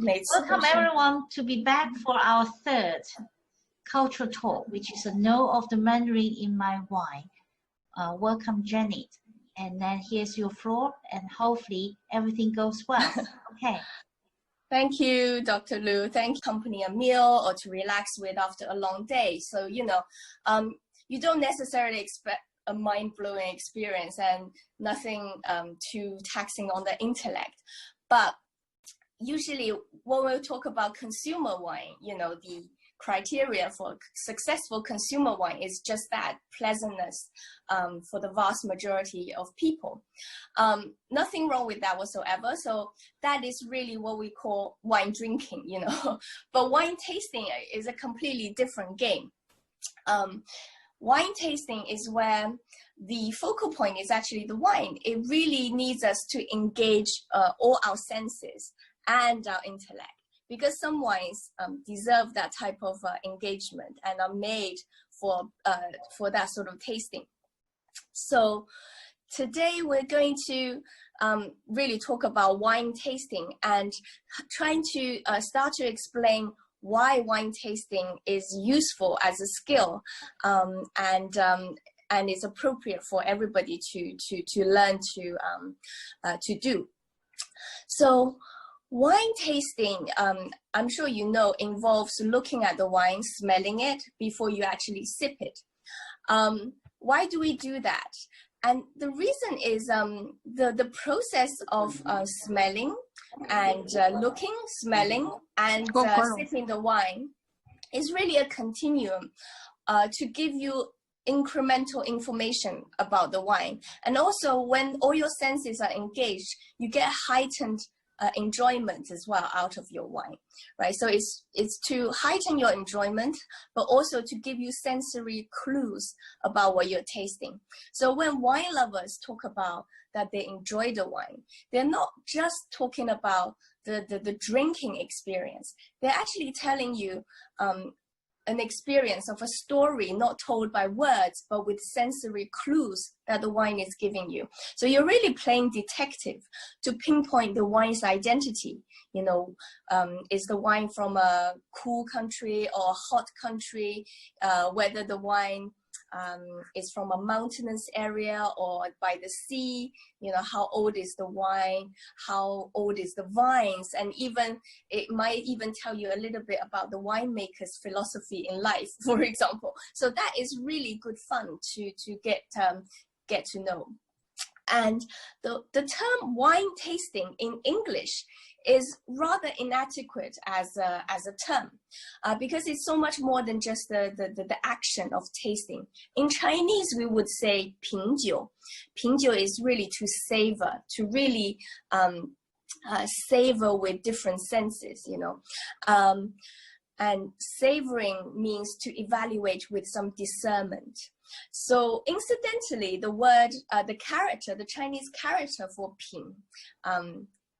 Welcome everyone to be back for our third cultural talk, which is a know of the Mandarin in my wine. Welcome, Janet. And then here's your floor, and hopefully everything goes well. Okay. Thank you, Dr. Lu. Thank you, company a meal or to relax with after a long day. So, you don't necessarily expect a mind-blowing experience and nothing too taxing on the intellect. But usually when we talk about consumer wine, the criteria for successful consumer wine is just that, pleasantness for the vast majority of people. Nothing wrong with that whatsoever. So that is really what we call wine drinking, But wine tasting is a completely different game. Wine tasting is where the focal point is actually the wine. It really needs us to engage all our senses and our intellect, because some wines deserve that type of engagement and are made for that sort of tasting. So today we're going to really talk about wine tasting and trying to start to explain why wine tasting is useful as a skill and is appropriate for everybody to learn to do. So wine tasting, I'm sure involves looking at the wine, smelling it before you actually sip it. Why do we do that? And the reason is the process of smelling and looking, smelling, and sipping the wine is really a continuum to give you incremental information about the wine. And also when all your senses are engaged, you get heightened enjoyment as well out of your wine, right? So it's to heighten your enjoyment, but also to give you sensory clues about what you're tasting. So when wine lovers talk about that they enjoy the wine, they're not just talking about the drinking experience. They're actually telling you an experience of a story not told by words, but with sensory clues that the wine is giving you. So you're really playing detective to pinpoint the wine's identity. Is the wine from a cool country or a hot country? Whether the wine is from a mountainous area or by the sea, how old is the wine, how old is the vines, and even it might even tell you a little bit about the winemaker's philosophy in life, for example. So that is really good fun to get to know. And the term wine tasting in English is rather inadequate as a term because it's so much more than just the action of tasting. In Chinese, we would say 品酒. 品酒 is really to savor, to really savor with different senses, and savoring means to evaluate with some discernment. So incidentally, the word, the Chinese character for 品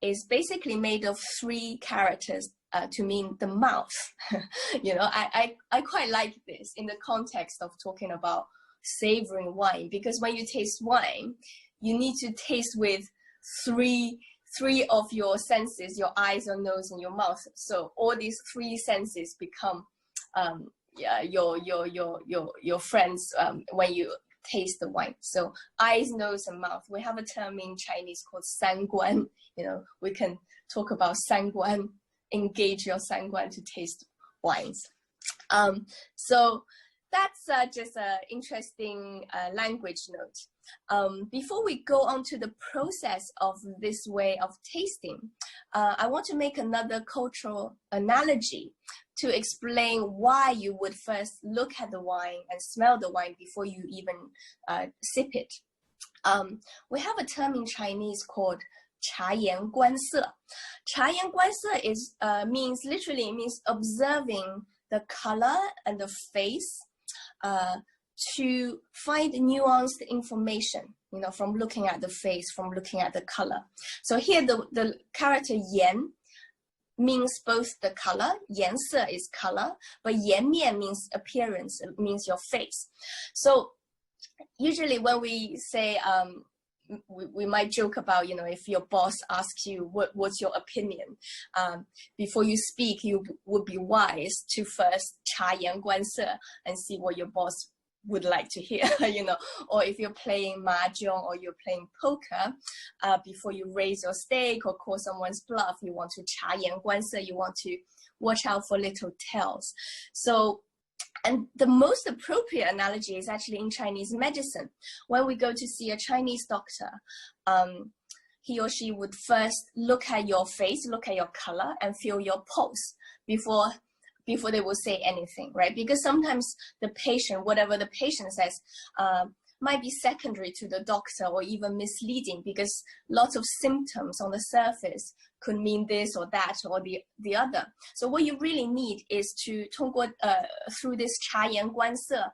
is basically made of 3 characters to mean the mouth. I quite like this in the context of talking about savoring wine, because when you taste wine, you need to taste with three of your senses, your eyes, your nose, and your mouth. So all these 3 senses become your friends when you taste the wine. So eyes, nose, and mouth. We have a term in Chinese called 三观. We can talk about 三观, engage your 三观 to taste wines. So that's just an interesting language note. Before we go on to the process of this way of tasting, I want to make another cultural analogy to explain why you would first look at the wine and smell the wine before you even sip it. We have a term in Chinese called 察言观色. 察言观色 is literally means observing the color and the face to find nuanced information, from looking at the face, from looking at the color. So here the character 言 means both the color, 颜色 is color, but 颜面 means appearance, it means your face. So usually when we say we might joke about, if your boss asks you what's your opinion, before you speak, you would be wise to first 察言观色 and see what your boss would like to hear, or if you're playing mahjong or you're playing poker, before you raise your stake or call someone's bluff, you want to 察言观色, you want to watch out for little tells. So, and the most appropriate analogy is actually in Chinese medicine. When we go to see a Chinese doctor, he or she would first look at your face, look at your color, and feel your pulse before they will say anything, right? Because sometimes the patient, whatever the patient says, might be secondary to the doctor or even misleading, because lots of symptoms on the surface could mean this or that or the other. So what you really need is to 通过 through this 察言观色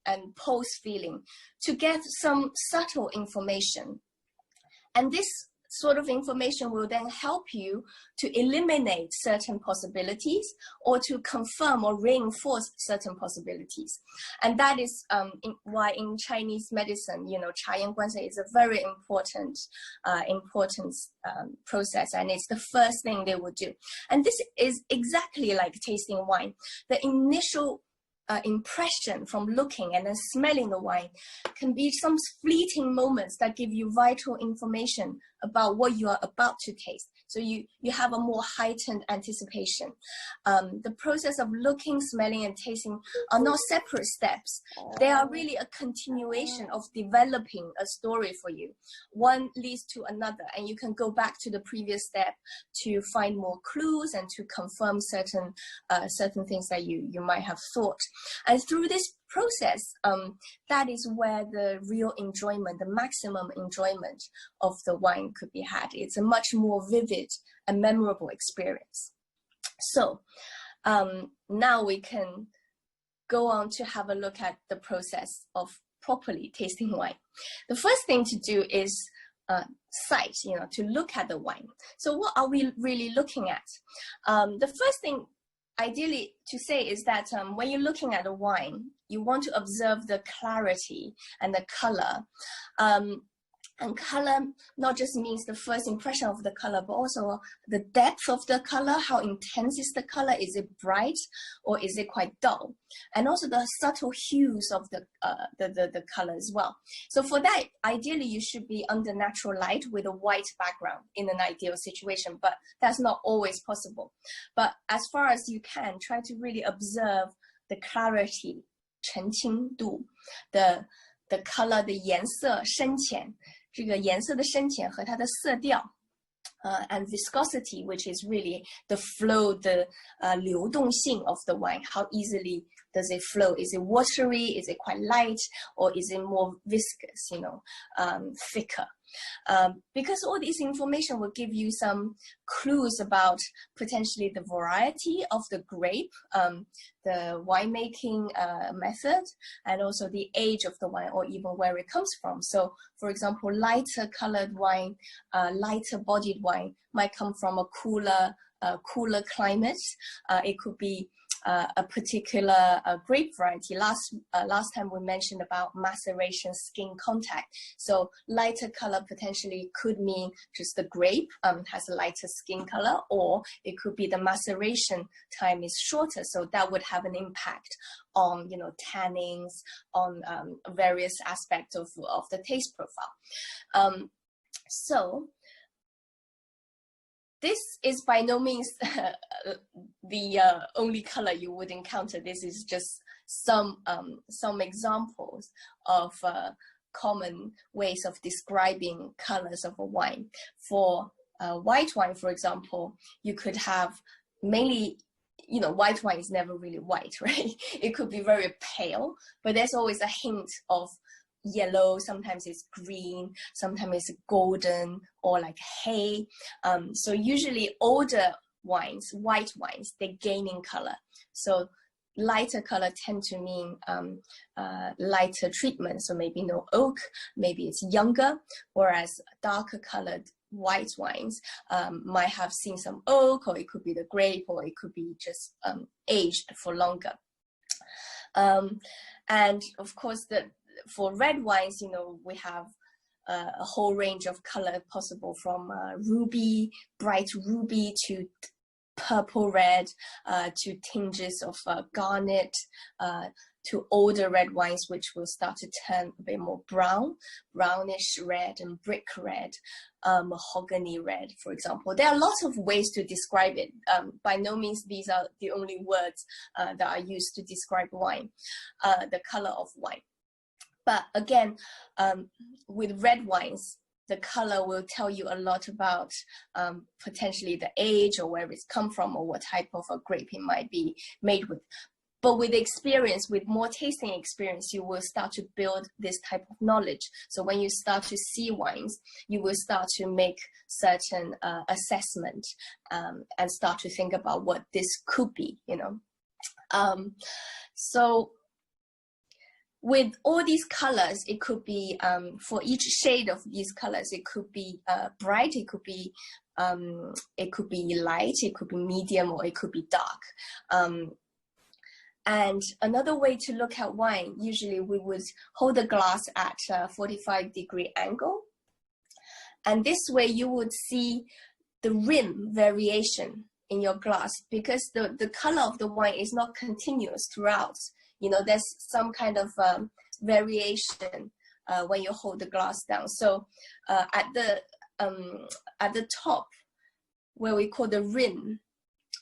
and pulse feeling to get some subtle information. And this sort of information will then help you to eliminate certain possibilities or to confirm or reinforce certain possibilities. And that is why in Chinese medicine, 察言观色 is a very important process, and it's the first thing they would do. And this is exactly like tasting wine. The initial impression from looking and then smelling the wine can be some fleeting moments that give you vital information about what you are about to taste. So you have a more heightened anticipation. The process of looking, smelling, and tasting are not separate steps. They are really a continuation of developing a story for you. One leads to another, and you can go back to the previous step to find more clues and to confirm certain things that you might have thought. And through this process, that is where the real enjoyment, the maximum enjoyment of the wine could be had. It's a much more vivid and memorable experience. So now we can go on to have a look at the process of properly tasting wine. The first thing to do is sight, to look at the wine. So what are we really looking at? The first thing ideally to say is that when you're looking at a wine, you want to observe the clarity and the color. And color not just means the first impression of the color, but also the depth of the color. How intense is the color? Is it bright or is it quite dull? And also the subtle hues of the color as well. So for that, ideally you should be under natural light with a white background in an ideal situation, but that's not always possible. But as far as you can, try to really observe the clarity, 澄清度, the color, the 颜色深浅, 这个颜色的深浅和它的色调 and viscosity, which is really the flow, the 流动性 of the wine. How easily does it flow? Is it watery? Is it quite light? Or is it more viscous, thicker? Because all this information will give you some clues about potentially the variety of the grape, the winemaking method, and also the age of the wine, or even where it comes from. So, for example, lighter colored wine, lighter bodied wine might come from a cooler climate. It could be a particular grape variety. Last time we mentioned about maceration skin contact. So lighter color potentially could mean just the grape has a lighter skin color, or it could be the maceration time is shorter. So that would have an impact on, tannins, on various aspects of the taste profile. So this is by no means the only color you would encounter. This is just some examples of common ways of describing colors of a wine. For white wine, for example, you could have mainly, white wine is never really white, right? It could be very pale, but there's always a hint of yellow, sometimes it's green, sometimes it's golden or like hay. So usually older wines, white wines, they gain in color. So lighter color tend to mean lighter treatment. So maybe no oak, maybe it's younger, whereas darker colored white wines might have seen some oak, or it could be the grape, or it could be just aged for longer. And of course, for red wines, we have a whole range of color possible, from ruby, bright ruby, to purple red, to tinges of garnet, to older red wines, which will start to turn a bit more brownish red, and brick red, mahogany red, for example. There are lots of ways to describe it. By no means these are the only words that are used to describe wine, the color of wine. But again, with red wines, the color will tell you a lot about potentially the age, or where it's come from, or what type of a grape it might be made with. But with experience, with more tasting experience, you will start to build this type of knowledge. So when you start to see wines, you will start to make certain assessment, and start to think about what this could be, you know. So with all these colors, it could be, for each shade of these colors, it could be bright, it could be light, it could be medium, or it could be dark. And another way to look at wine, usually we would hold the glass at a 45-degree angle. And this way you would see the rim variation in your glass, because the color of the wine is not continuous throughout. You know, there's some kind of variation when you hold the glass down. So at the top, where we call the rim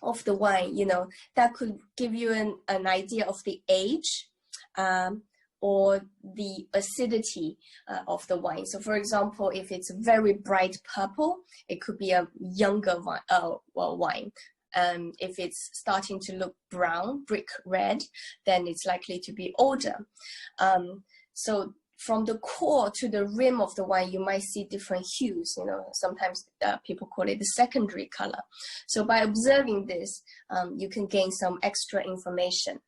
of the wine, you know, that could give you an idea of the age or the acidity of the wine. So for example, if it's very bright purple, it could be a younger wine. If it's starting to look brown, brick red, then it's likely to be older. So from the core to the rim of the wine, you might see different hues. You know, sometimes people call it the secondary color. So by observing this, you can gain some extra information.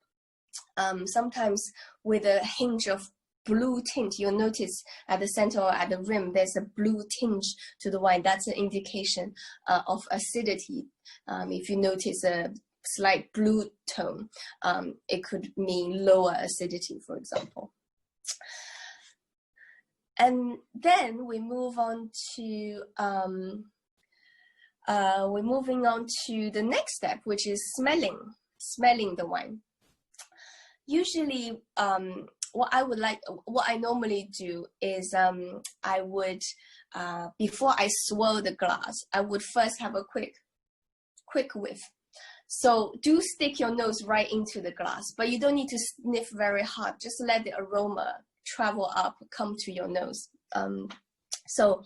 Sometimes with a hinge of blue tint, you'll notice at the center or at the rim, there's a blue tinge to the wine. That's an indication of acidity. If you notice a slight blue tone, it could mean lower acidity, for example. And then we move on to we're moving on to the next step, which is smelling the wine. Usually, what I normally do is I would before I swirl the glass, I would first have a quick whiff. So do stick your nose right into the glass, but you don't need to sniff very hard. Just let the aroma travel up, come to your nose. So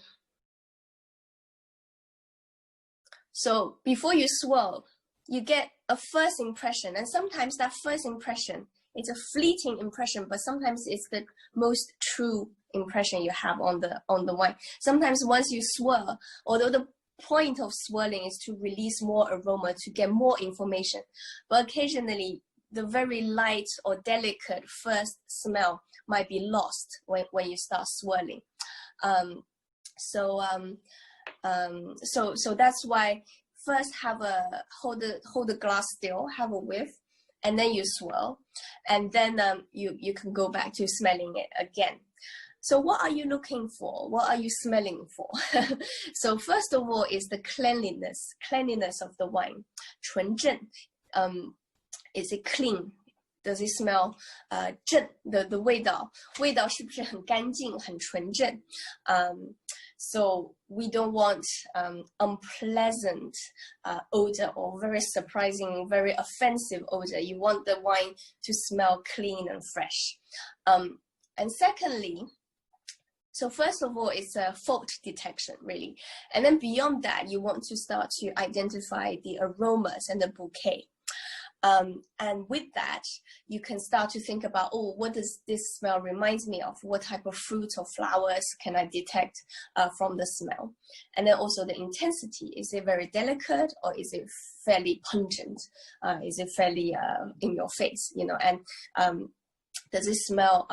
before you swirl, you get a first impression, and sometimes that first impression, it's a fleeting impression, but sometimes it's the most true impression you have on the wine. Sometimes once you swirl, although the point of swirling is to release more aroma, to get more information, but occasionally the very light or delicate first smell might be lost when you start swirling. So that's why first hold the glass still, have a whiff, and then you swirl, and then you can go back to smelling it again. So what are you looking for? What are you smelling for? So first of all is the cleanliness of the wine. 纯正, is it clean? Does it smell 正的味道是不是很干净很纯正? So we don't want unpleasant odor or very surprising, very offensive odor. You want the wine to smell clean and fresh. And secondly, so first of all, it's a fault detection, really. And then beyond that, you want to start to identify the aromas and the bouquet. And with that, you can start to think about, oh, what does this smell reminds me of? What type of fruits or flowers can I detect from the smell? And then also the intensity. Is it very delicate, or is it fairly pungent? Is it fairly in your face? You know, and does it smell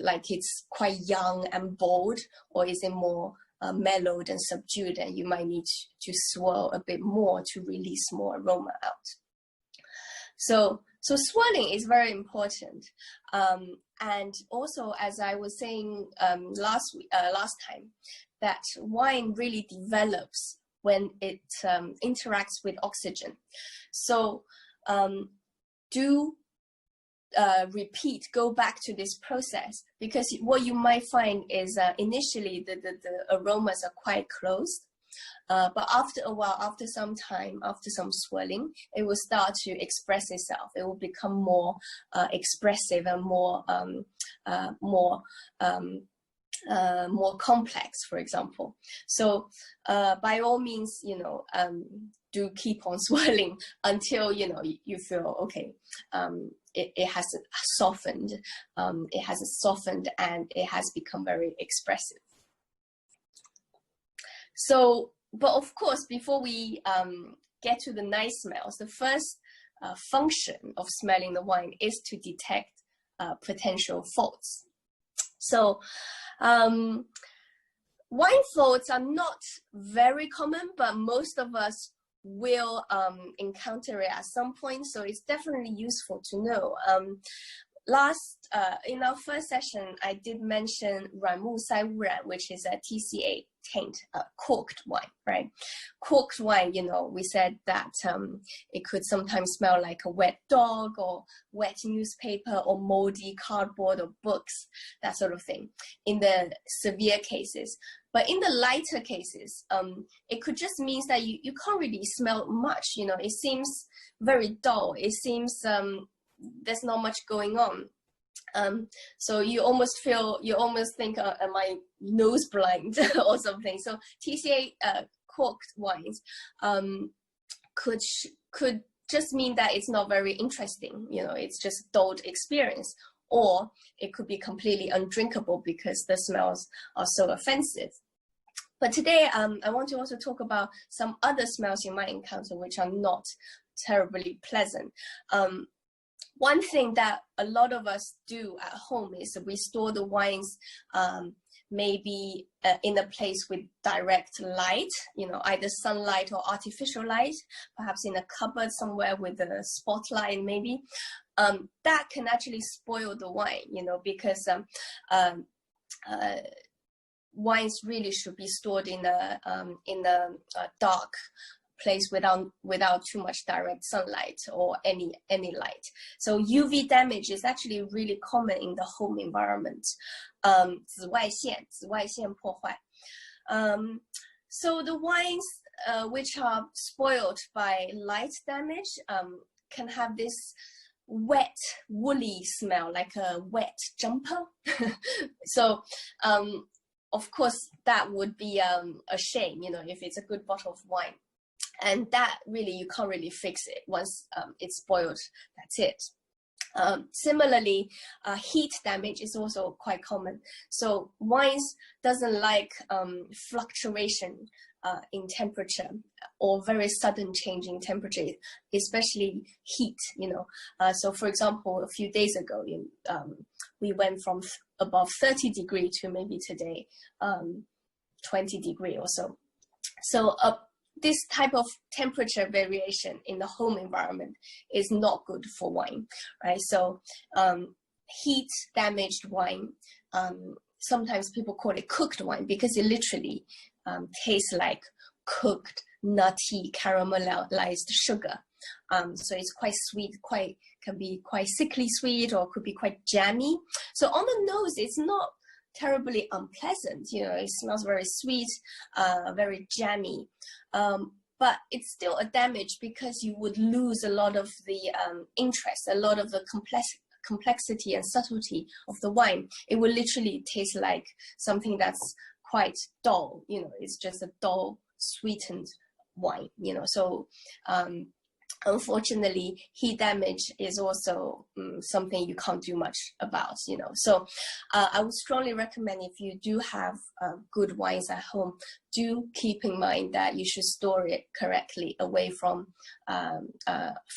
like it's quite young and bold, or is it more mellowed and subdued, and you might need to swirl a bit more to release more aroma out? So swirling is very important. And also, as I was saying last time, that wine really develops when it interacts with oxygen. So do go back to this process, because what you might find is initially the aromas are quite closed. But after a while, after some time, after some swirling, it will start to express itself. It will become more expressive and more complex, for example. So by all means, do keep on swirling until you feel okay. It has softened. It has softened and it has become very expressive. So, but of course, before we get to the nice smells, the first function of smelling the wine is to detect potential faults. So, wine faults are not very common, but most of us will encounter it at some point. So it's definitely useful to know. In our first session, I did mention 软木塞污染, which is a TCA taint, corked wine, right? Corked wine, we said that it could sometimes smell like a wet dog or wet newspaper or moldy cardboard or books, that sort of thing, in the severe cases. But in the lighter cases, it could just mean that you can't really smell much, it seems very dull. It seems there's not much going on. So you almost think, am I nose blind or something? So TCA corked wines could just mean that it's not very interesting. It's just dulled experience, or it could be completely undrinkable because the smells are so offensive. But today, I want to also talk about some other smells you might encounter which are not terribly pleasant. One thing that a lot of us do at home is we store the wines maybe in a place with direct light, either sunlight or artificial light, perhaps in a cupboard somewhere with a spotlight maybe. That can actually spoil the wine, because wines really should be stored in a dark place without too much direct sunlight or any light. So UV damage is actually really common in the home environment. 紫外线破坏. So the wines which are spoiled by light damage can have this wet, woolly smell, like a wet jumper. So of course that would be a shame, if it's a good bottle of wine. And that really, you can't really fix it. Once it's spoiled, that's it. Similarly, heat damage is also quite common. So wines doesn't like fluctuation in temperature or very sudden change in temperature, especially heat, So for example, a few days ago, we went from above 30 degrees to maybe today 20 degrees or so. So this type of temperature variation in the home environment is not good for wine, right? So heat damaged wine, sometimes people call it cooked wine because it literally tastes like cooked, nutty, caramelized sugar. So it's quite sweet, can be quite sickly sweet, or could be quite jammy. So on the nose, it's not terribly unpleasant. It smells very sweet, very jammy. But it's still a damage because you would lose a lot of the interest, a lot of the complexity and subtlety of the wine. It will literally taste like something that's quite dull. It's just a dull, sweetened wine. So unfortunately, heat damage is also something you can't do much about, So I would strongly recommend, if you do have good wines at home, do keep in mind that you should store it correctly, away from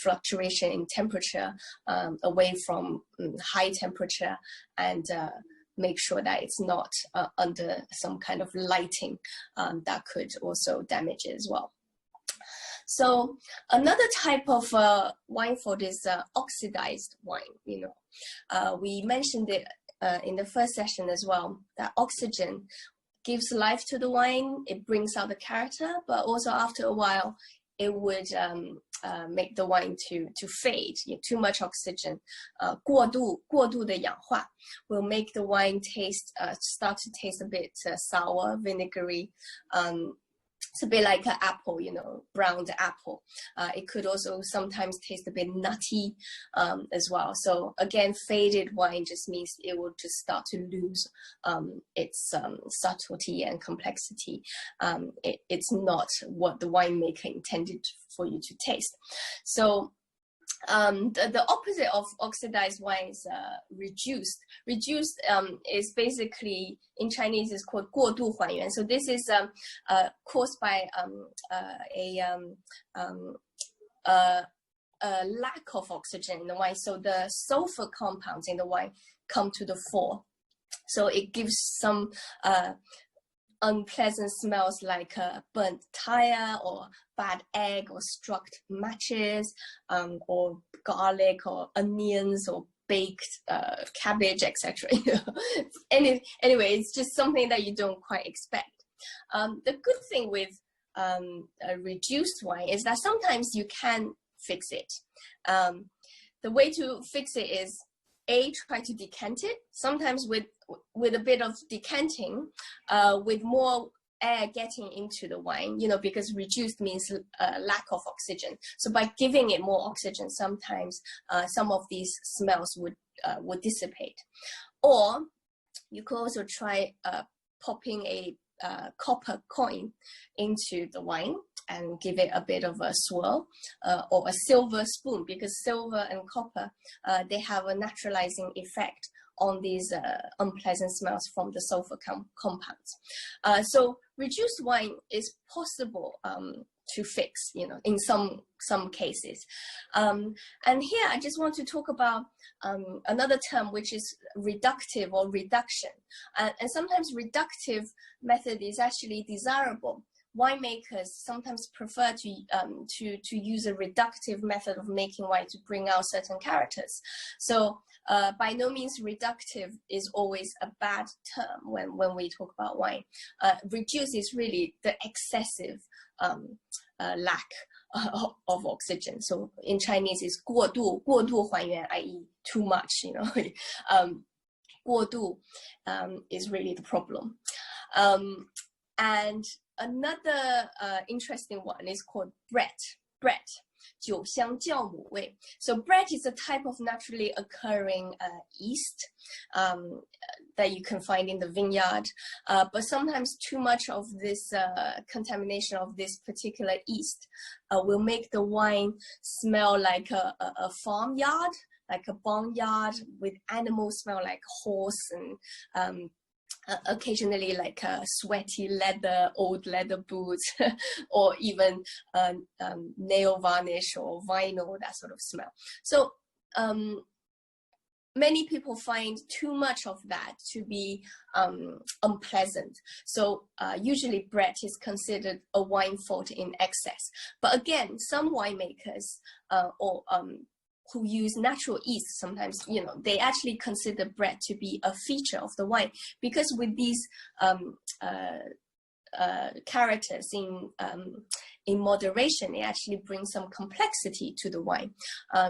fluctuation in temperature, away from high temperature, and make sure that it's not under some kind of lighting that could also damage it as well. So another type of wine fault is oxidized wine. We mentioned it in the first session as well, that oxygen gives life to the wine, it brings out the character, but also after a while, it would make the wine to fade. Too much oxygen, 过度的氧化 will make the wine start to taste a bit sour, vinegary. It's a bit like an apple, browned apple. It could also sometimes taste a bit nutty as well. So again, faded wine just means it will just start to lose its subtlety and complexity. It's not what the winemaker intended for you to taste. So the opposite of oxidized wine is reduced. Reduced is basically, in Chinese, is called 过度还原. So this is caused by a lack of oxygen in the wine. So the sulfur compounds in the wine come to the fore. So it gives some unpleasant smells like burnt tire or bad egg or struck matches, or garlic or onions or baked cabbage, etc. Anyway, it's just something that you don't quite expect. The good thing with a reduced wine is that sometimes you can fix it. The way to fix it is try to decant it, sometimes with a bit of decanting, with more air getting into the wine, because reduced means lack of oxygen. So by giving it more oxygen, sometimes some of these smells would dissipate. Or you could also try popping a copper coin into the wine and give it a bit of a swirl, or a silver spoon, because silver and copper, they have a naturalizing effect on these unpleasant smells from the sulfur compounds. So reduced wine is possible to fix, in some cases. And here I just want to talk about another term, which is reductive or reduction. And sometimes reductive method is actually desirable. Winemakers sometimes prefer to use a reductive method of making wine to bring out certain characters. So by no means reductive is always a bad term when we talk about wine. Reduce is really the excessive lack of oxygen. So in Chinese is 过度还原, i.e. too much, 过度 is really the problem. And another interesting one is called Brett. 酒香酵母味. So Brett is a type of naturally occurring yeast that you can find in the vineyard, but sometimes too much of this contamination of this particular yeast will make the wine smell like a farmyard, like a barnyard, with animals smell like horse, and occasionally like sweaty leather, old leather boots, or even nail varnish or vinyl, that sort of smell. So many people find too much of that to be unpleasant. So usually Brett is considered a wine fault in excess. But again, some winemakers who use natural yeast, sometimes, they actually consider Brett to be a feature of the wine, because with these characters in moderation, it actually brings some complexity to the wine.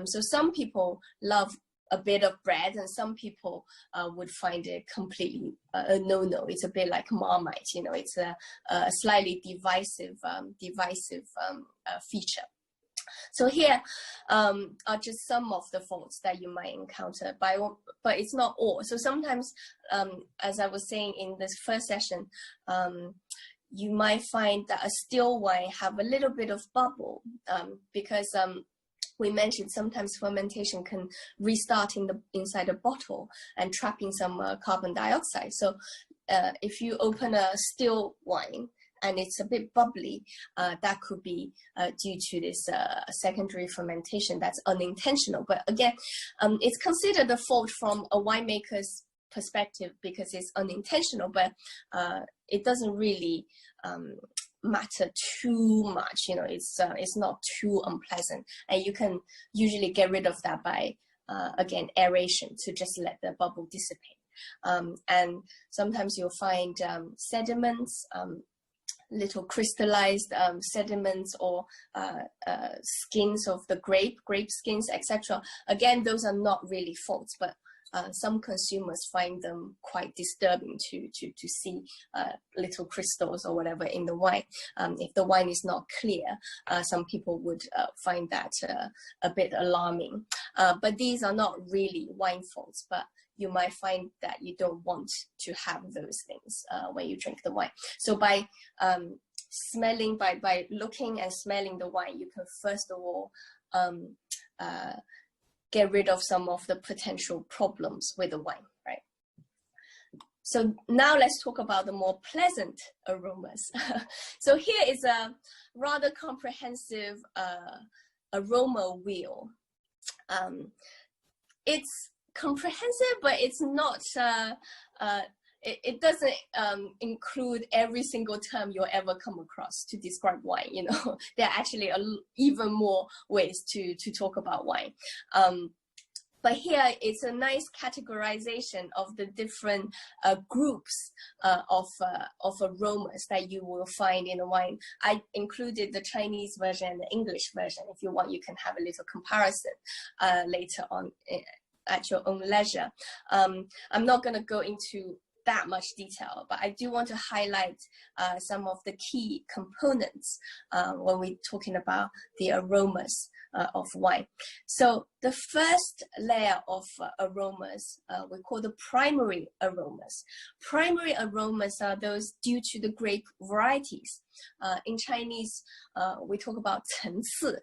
So some people love a bit of Brett, and some people would find it completely a no-no. It's a bit like Marmite, it's a slightly divisive feature. So here are just some of the faults that you might encounter, but it's not all. So sometimes, as I was saying in this first session, you might find that a still wine have a little bit of bubble, because we mentioned sometimes fermentation can restart inside a bottle and trapping some carbon dioxide. So if you open a still wine and it's a bit bubbly, that could be due to this secondary fermentation that's unintentional. But again, it's considered a fault from a winemaker's perspective because it's unintentional, but it doesn't really matter too much. It's not too unpleasant, and you can usually get rid of that by again aeration, to just let the bubble dissipate. And sometimes you'll find sediments, little crystallized sediments, or skins of the grape skins, etc. Again, those are not really faults, but some consumers find them quite disturbing to see little crystals or whatever in the wine. If the wine is not clear, some people would find that a bit alarming. But these are not really wine faults, but you might find that you don't want to have those things when you drink the wine. So by smelling, by looking and smelling the wine, you can first of all get rid of some of the potential problems with the wine, right? So now let's talk about the more pleasant aromas. So here is a rather comprehensive aroma wheel. It's comprehensive, but it's not, it doesn't include every single term you'll ever come across to describe wine. There are actually even more ways to talk about wine. But here it's a nice categorization of the different groups of aromas that you will find in a wine. I included the Chinese version and the English version. If you want, you can have a little comparison later on at your own leisure. I'm not going to go into that much detail, but I do want to highlight some of the key components when we're talking about the aromas of wine. So the first layer of aromas we call the primary aromas. Primary aromas are those due to the grape varieties. In Chinese, we talk about 层次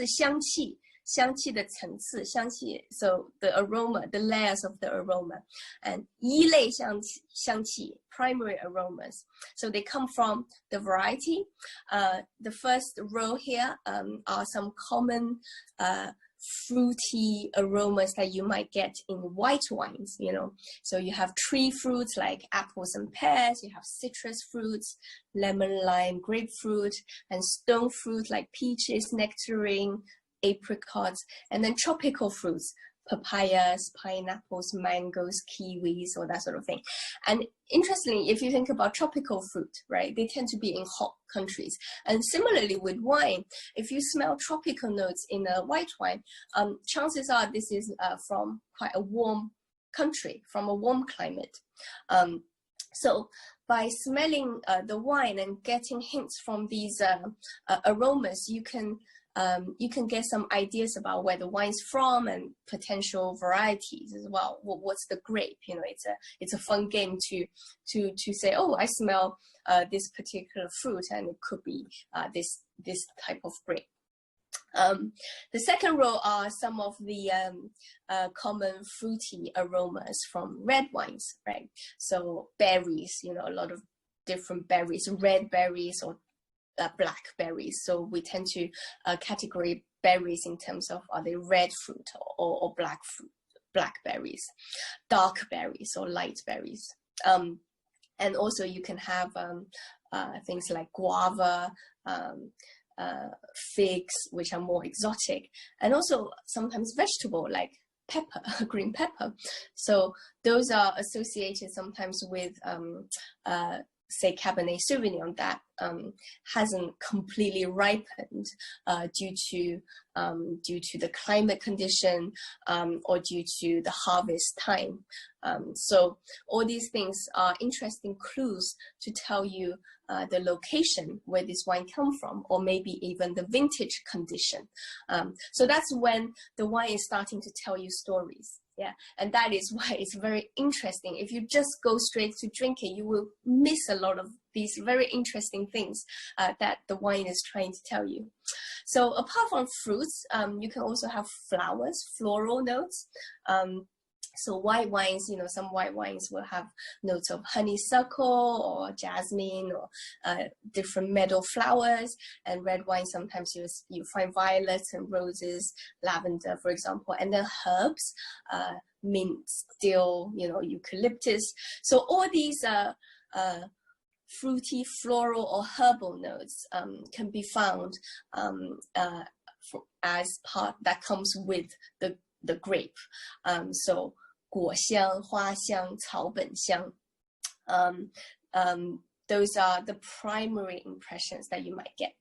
香气 香气的层次 香气 so the aroma, the layers of the aroma, and 一类香气 primary aromas. So they come from the variety. The first row here are some common fruity aromas that you might get in white wines, So you have tree fruits like apples and pears, you have citrus fruits, lemon, lime, grapefruit, and stone fruit like peaches, nectarine, apricots, and then tropical fruits, papayas, pineapples, mangoes, kiwis, or that sort of thing. And interestingly, if you think about tropical fruit, right, they tend to be in hot countries. And similarly with wine, if you smell tropical notes in a white wine, chances are this is from quite a warm country, from a warm climate. So by smelling the wine and getting hints from these aromas, you can get some ideas about where the wine's from and potential varieties as well. What's the grape? It's a fun game to say, oh, I smell this particular fruit, and it could be this type of grape. The second row are some of the common fruity aromas from red wines, right? So berries, a lot of different berries, red berries or blackberries. So we tend to categorize berries in terms of are they red fruit or black fruit, blackberries, dark berries or light berries. And also you can have things like guava, figs, which are more exotic, and also sometimes vegetable like pepper, green pepper. So those are associated sometimes with say Cabernet Sauvignon that hasn't completely ripened due to the climate condition or due to the harvest time. So all these things are interesting clues to tell you the location where this wine comes from, or maybe even the vintage condition. So that's when the wine is starting to tell you stories. Yeah, and that is why it's very interesting. If you just go straight to drinking, you will miss a lot of these very interesting things that the wine is trying to tell you. So apart from fruits, you can also have flowers, floral notes. So white wines, some white wines will have notes of honeysuckle or jasmine or different meadow flowers. And red wine, sometimes you find violets and roses, lavender, for example, and then herbs, mint, dill, eucalyptus. So all these fruity, floral, or herbal notes can be found as part that comes with the grape. So 果香、花香、草本香. Those are the primary impressions that you might get.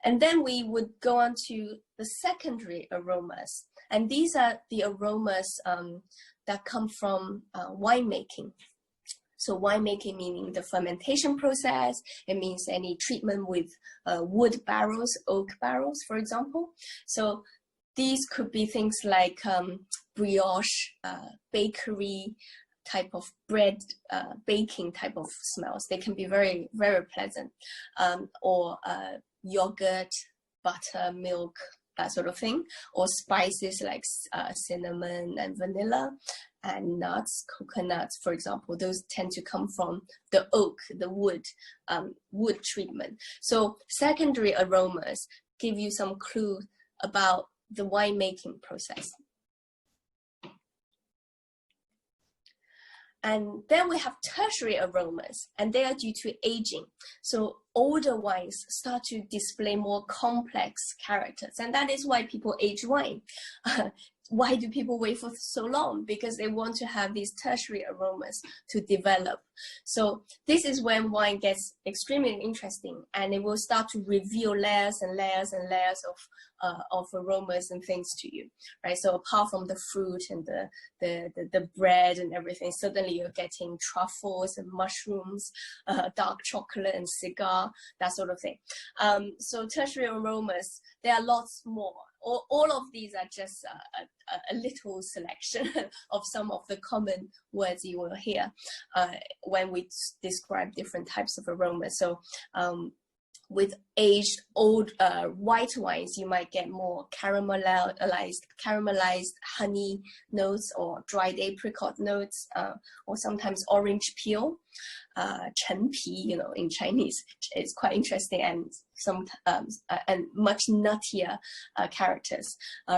And then we would go on to the secondary aromas. And these are the aromas that come from winemaking. So winemaking meaning the fermentation process. It means any treatment with wood barrels, oak barrels, for example. So these could be things like brioche, bakery type of bread, baking type of smells. They can be very, very pleasant. Or yogurt, butter, milk, that sort of thing. Or spices like cinnamon and vanilla. And nuts, coconuts, for example, those tend to come from the oak, the wood treatment. So secondary aromas give you some clue about the winemaking process. And then we have tertiary aromas, and they are due to aging. So older wines start to display more complex characters, and that is why people age wine. Why do people wait for so long? Because they want to have these tertiary aromas to develop. So this is when wine gets extremely interesting, and it will start to reveal layers and layers and layers of aromas and things to you, right? So apart from the fruit and the bread and everything, suddenly you're getting truffles and mushrooms, dark chocolate and cigar, that sort of thing. So tertiary aromas, there are lots more. All of these are just a little selection of some of the common words you will hear when we describe different types of aromas. So with aged old white wines, you might get more caramelized honey notes or dried apricot notes, or sometimes orange peel, 陈皮, in Chinese. It's quite interesting, and and much nuttier characters.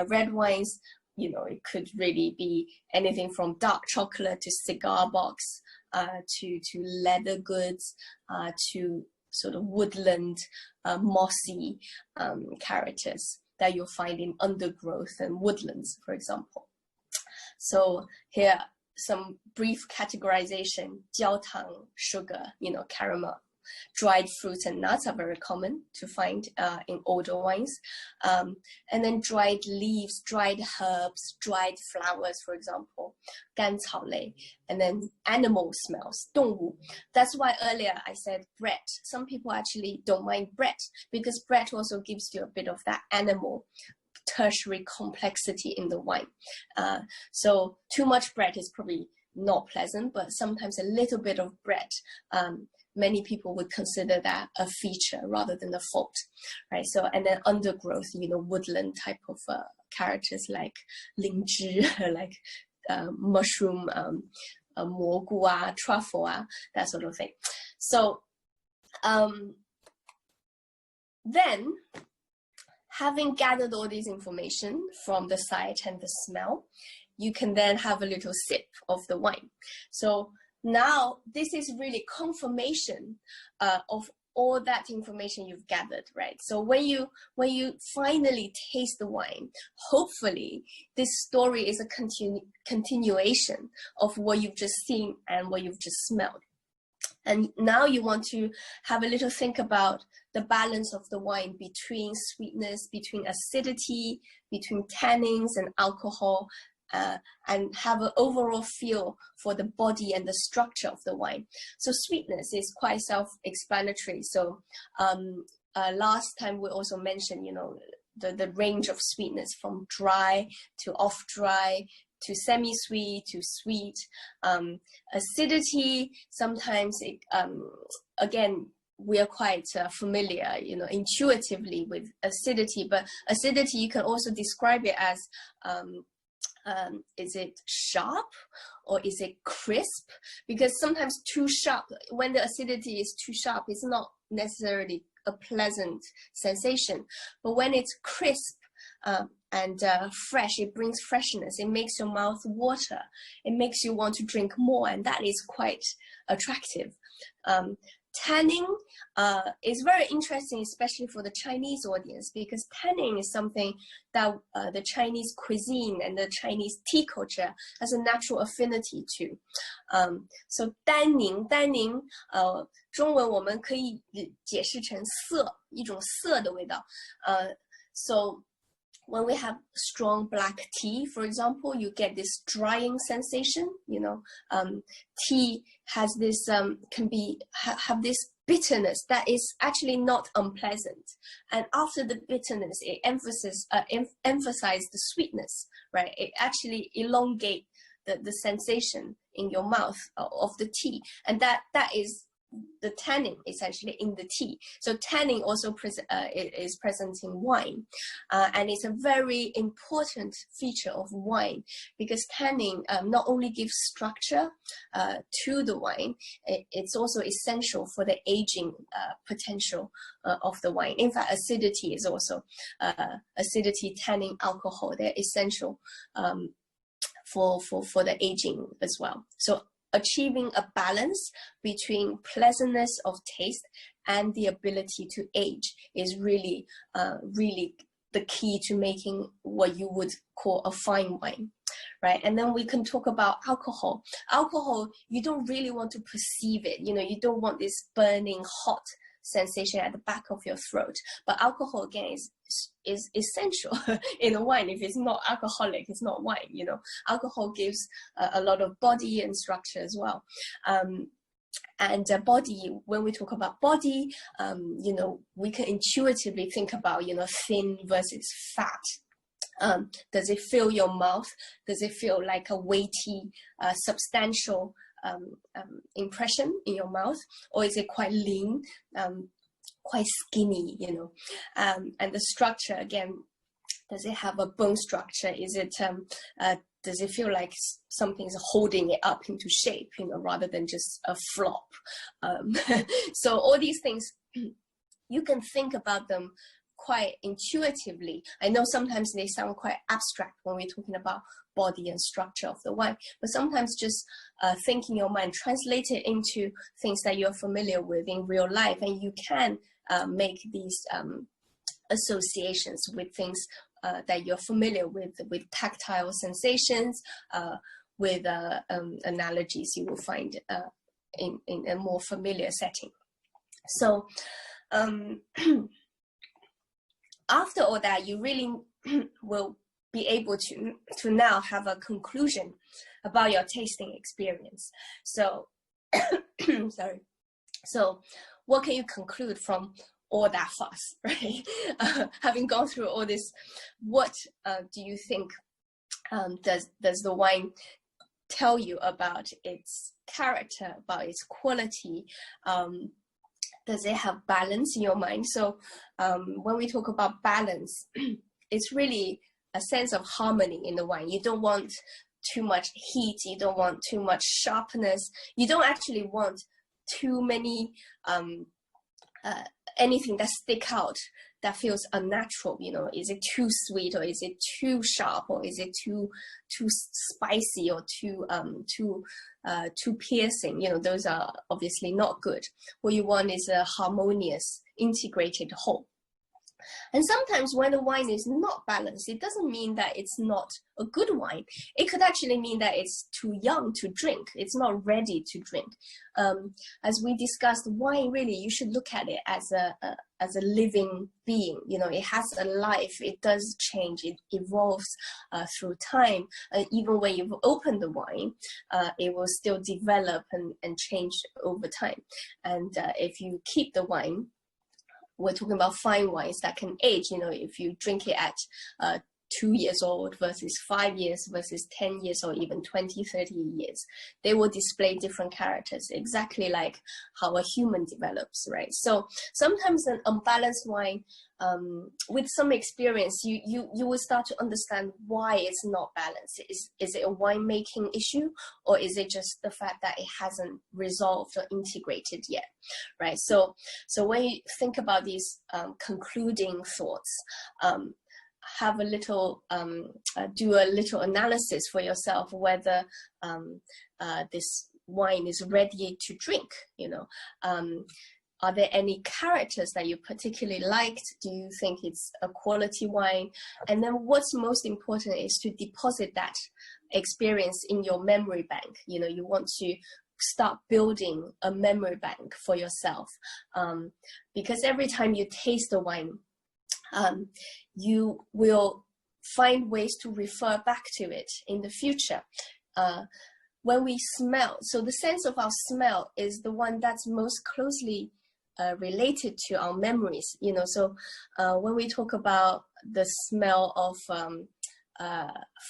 Red wines, it could really be anything from dark chocolate to cigar box, to leather goods, to sort of woodland, mossy characters that you'll find in undergrowth and woodlands, for example. So here, some brief categorization: 焦糖, sugar, caramel. Dried fruits and nuts are very common to find in older wines. And then dried leaves, dried herbs, dried flowers, for example, 甘草类. And then animal smells, 动物. That's why earlier I said bread. Some people actually don't mind bread, because bread also gives you a bit of that animal tertiary complexity in the wine. So too much bread is probably not pleasant, but sometimes a little bit of bread, many people would consider that a feature rather than a fault, right? So, and then undergrowth, woodland type of characters like 灵芝, like mushroom, 蘑菇, truffle, that sort of thing. So then, having gathered all this information from the sight and the smell, you can then have a little sip of the wine. So now this is really confirmation of all that information you've gathered, right? So when you finally taste the wine, hopefully this story is a continuation of what you've just seen and what you've just smelled. And now you want to have a little think about the balance of the wine between sweetness, between acidity, between tannins and alcohol, and have an overall feel for the body and the structure of the wine. So sweetness is quite self-explanatory. So last time we also mentioned, the range of sweetness from dry to off-dry to semi-sweet to sweet. Acidity, sometimes it, again, we are quite familiar, intuitively with acidity, but acidity, you can also describe it as is it sharp or is it crisp? Because sometimes too sharp, when the acidity is too sharp, it's not necessarily a pleasant sensation. But when it's crisp and fresh, it brings freshness. It makes your mouth water. It makes you want to drink more, and that is quite attractive. tanning is very interesting, especially for the Chinese audience, because tanning is something that the Chinese cuisine and the Chinese tea culture has a natural affinity to. So 丹宁，中文我们可以解释成涩，一种涩的味道。So when we have strong black tea, for example, you get this drying sensation. You know, tea has this have this bitterness that is actually not unpleasant, and after the bitterness, it emphasizes the sweetness, right? It actually elongates the sensation in your mouth of the tea, and that is the tannin essentially in the tea. So tannin also is present in wine, and it's a very important feature of wine, because tannin not only gives structure to the wine, it's also essential for the aging potential of the wine. In fact, acidity is also acidity, tannin, alcohol. They're essential for the aging as well. So achieving a balance between pleasantness of taste and the ability to age is really, really the key to making what you would call a fine wine, right? And then we can talk about alcohol. Alcohol, you don't really want to perceive it. You know, you don't want this burning hot sensation at the back of your throat. But alcohol, again, is essential in a wine. If it's not alcoholic, it's not wine. You know, alcohol gives a lot of body and structure as well. And body, when we talk about body, you know, we can intuitively think about, you know, thin versus fat. Does it fill your mouth? Does it feel like a weighty, substantial impression in your mouth, or is it quite lean, quite skinny, you know? And the structure, again, does it have a bone structure? Is it does it feel like something's holding it up into shape, you know, rather than just a flop? So all these things, you can think about them quite intuitively. I know sometimes they sound quite abstract when we're talking about body and structure of the wine, but sometimes just thinking your mind, translate it into things that you're familiar with in real life, and you can make these associations with things that you're familiar with tactile sensations, with analogies you will find in a more familiar setting. So after all that, you really will be able to now have a conclusion about your tasting experience. So, sorry. So what can you conclude from all that fuss, right? Having gone through all this, what do you think does the wine tell you about its character, about its quality? Does it have balance in your mind? So when we talk about balance, it's really a sense of harmony in the wine. You don't want too much heat. You don't want too much sharpness. You don't actually want too many, anything that stick out that feels unnatural. You know, is it too sweet, or is it too sharp, or is it too spicy, or too piercing? You know, those are obviously not good. What you want is a harmonious, integrated whole. And sometimes when a wine is not balanced, it doesn't mean that it's not a good wine. It could actually mean that it's too young to drink. It's not ready to drink. As we discussed, wine, really, you should look at it as a living being. You know, it has a life. It does change. It evolves through time. Even when you've opened the wine, it will still develop and change over time. And if you keep the wine, we're talking about fine wines that can age. You know, if you drink it at 2 years old versus 5 years versus 10 years or even 20, 30 years, they will display different characters, exactly like how a human develops, right? So sometimes an unbalanced wine, with some experience, you will start to understand why it's not balanced. Is it a winemaking issue, or is it just the fact that it hasn't resolved or integrated yet, right? So when you think about these concluding thoughts, have a little, do a little analysis for yourself whether this wine is ready to drink, you know. Are there any characters that you particularly liked? Do you think it's a quality wine? And then what's most important is to deposit that experience in your memory bank. You know, you want to start building a memory bank for yourself, because every time you taste the wine, you will find ways to refer back to it in the future. When we smell, so the sense of our smell is the one that's most closely related to our memories, you know. So when we talk about the smell of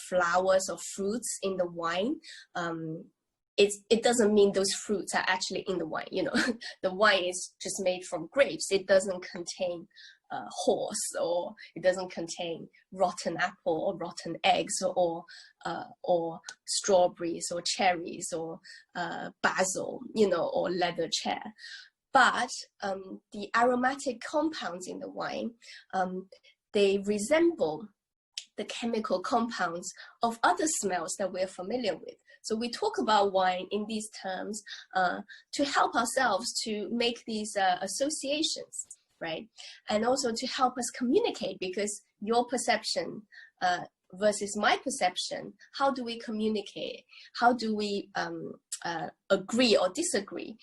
flowers or fruits in the wine, it doesn't mean those fruits are actually in the wine, you know. The wine is just made from grapes. It doesn't contain horse, or it doesn't contain rotten apple or rotten eggs, or strawberries or cherries or basil, you know, or leather chair. But the aromatic compounds in the wine, they resemble the chemical compounds of other smells that we're familiar with. So we talk about wine in these terms to help ourselves to make these associations, right? And also to help us communicate, because your perception versus my perception, how do we communicate? How do we agree or disagree?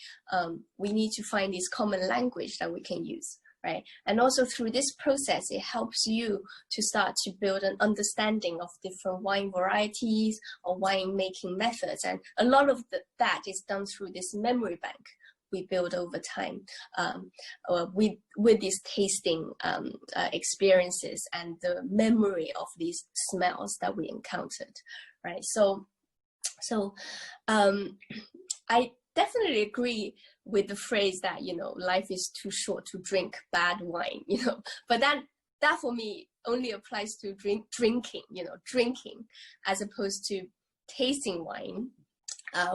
We need to find this common language that we can use, right? And also through this process, it helps you to start to build an understanding of different wine varieties or wine making methods. And a lot of that is done through this memory bank we build over time with these tasting experiences and the memory of these smells that we encountered, right? So I definitely agree with the phrase that, you know, life is too short to drink bad wine, you know, but that for me only applies to drinking, you know, drinking, as opposed to tasting wine,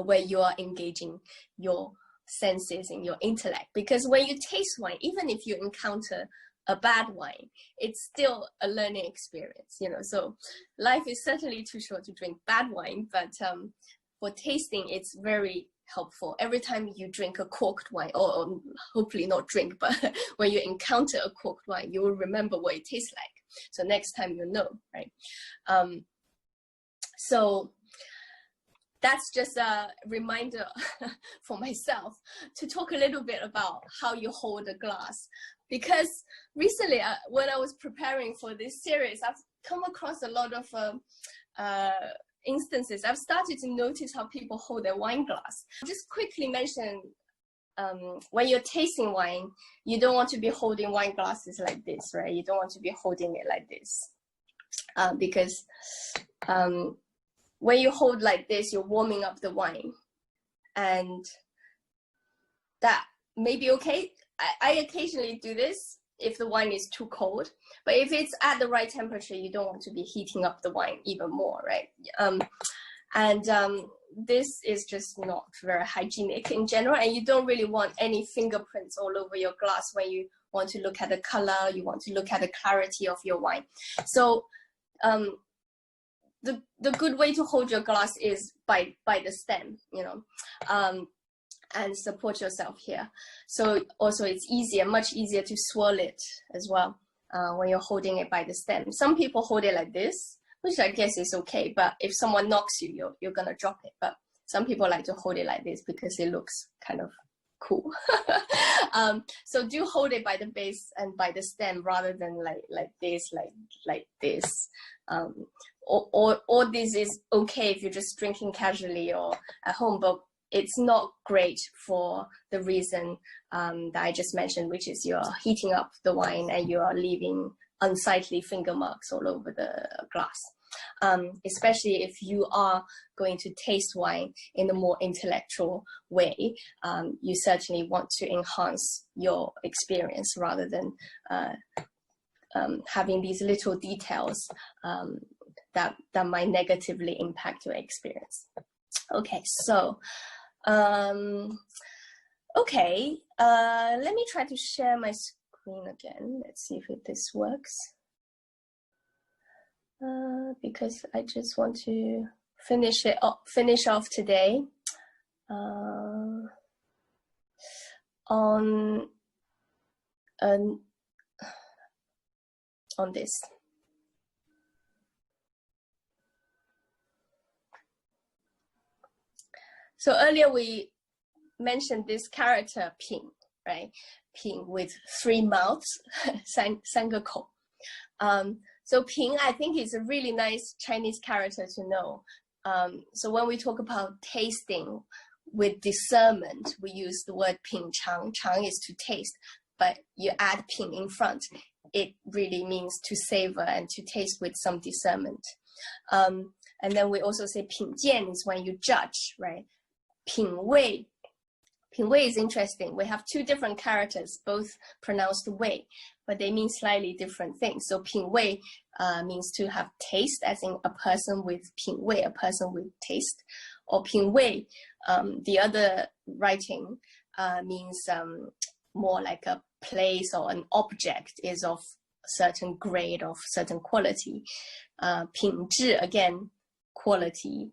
where you are engaging your senses and your intellect. Because when you taste wine, even if you encounter a bad wine, it's still a learning experience, you know. So life is certainly too short to drink bad wine, but for tasting, it's very helpful. Every time you drink a corked wine, or hopefully not drink, but when you encounter a corked wine, you will remember what it tastes like. So next time you'll know, right? So that's just a reminder for myself to talk a little bit about how you hold a glass. Because recently, when I was preparing for this series, I've come across a lot of instances. I've started to notice how people hold their wine glass. I'll just quickly mention, when you're tasting wine, you don't want to be holding wine glasses like this, right? You don't want to be holding it like this, because when you hold like this, you're warming up the wine, and that may be okay. I occasionally do this if the wine is too cold, but if it's at the right temperature, you don't want to be heating up the wine even more, right? This is just not very hygienic in general, and you don't really want any fingerprints all over your glass when you want to look at the color, you want to look at the clarity of your wine. So the good way to hold your glass is by the stem, you know, and support yourself here. So also it's easier, much easier to swirl it as well when you're holding it by the stem. Some people hold it like this, which I guess is okay, but if someone knocks you, you're gonna drop it. But some people like to hold it like this because it looks kind of cool. So do hold it by the base and by the stem rather than like this. Or this is okay if you're just drinking casually or at home, but it's not great for the reason that I just mentioned, which is you're heating up the wine and you are leaving unsightly finger marks all over the glass. Especially if you are going to taste wine in a more intellectual way, you certainly want to enhance your experience rather than having these little details that might negatively impact your experience. Okay, so let me try to share my screen again. Let's see if this works. Because I just want to finish off today. on this. So earlier we mentioned this character 品, right? 品 with 3 mouths, 三个口. So 品 I think is a really nice Chinese character to know. So when we talk about tasting with discernment, we use the word 品尝. 尝 is to taste, but you add 品 in front. It really means to savor and to taste with some discernment. And then we also say 品鉴 is when you judge, right? 品味. 品味 is interesting. We have 2 different characters, both pronounced 味, but they mean slightly different things. So 品味 means to have taste, as in a person with 品味, a person with taste. Or 品味, the other writing means more like a place or an object is of certain grade, of certain quality. 品质, again, quality.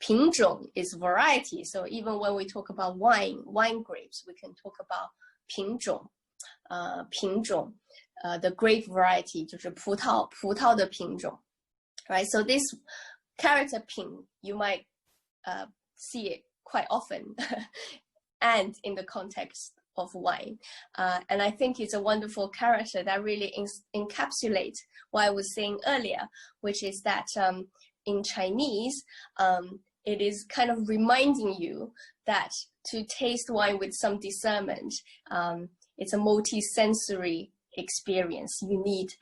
品种 is variety. So even when we talk about wine grapes, we can talk about 品种. 品种, the grape variety, 就是葡萄的品种. Right? So this character 品, you might see it quite often and in the context of wine. And I think it's a wonderful character that really encapsulates what I was saying earlier, which is that in Chinese, it is kind of reminding you that to taste wine with some discernment, it's a multi-sensory experience. You need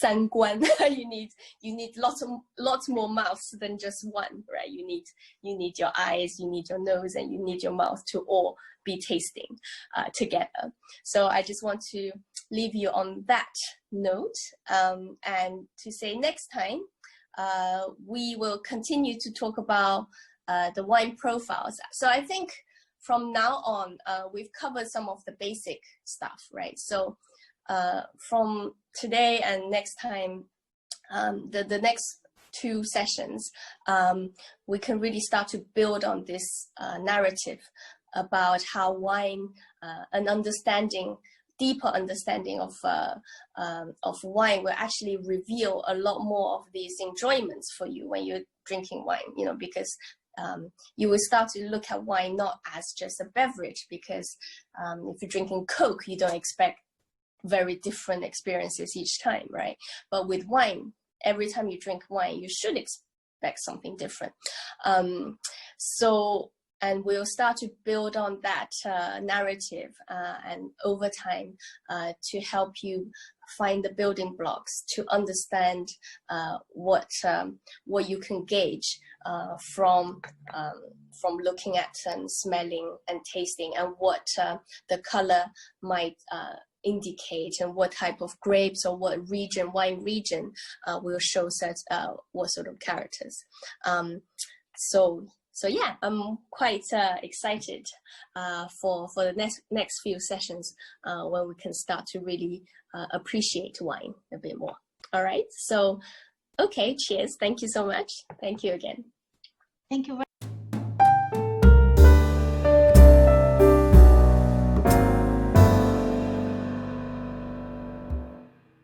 三观. you need lots more mouths than just one, right? You need your eyes, you need your nose, and you need your mouth to all be tasting together. So I just want to leave you on that note, and to say next time we will continue to talk about the wine profiles. So I think from now on, we've covered some of the basic stuff, right? So from today and next time, the next 2 sessions, we can really start to build on this narrative about how wine, an deeper understanding of wine will actually reveal a lot more of these enjoyments for you when you're drinking wine, because you will start to look at wine not as just a beverage, because if you're drinking Coke, you don't expect very different experiences each time, right? But with wine, every time you drink wine, you should expect something different. And we'll start to build on that narrative and over time to help you find the building blocks to understand what you can gauge from looking at and smelling and tasting, and what the color might indicate, and what type of grapes or what wine region will show what sort of characters. So yeah, I'm quite excited for the next few sessions when we can start to really appreciate wine a bit more. All right, so okay, cheers. Thank you so much. Thank you again. Thank you very much.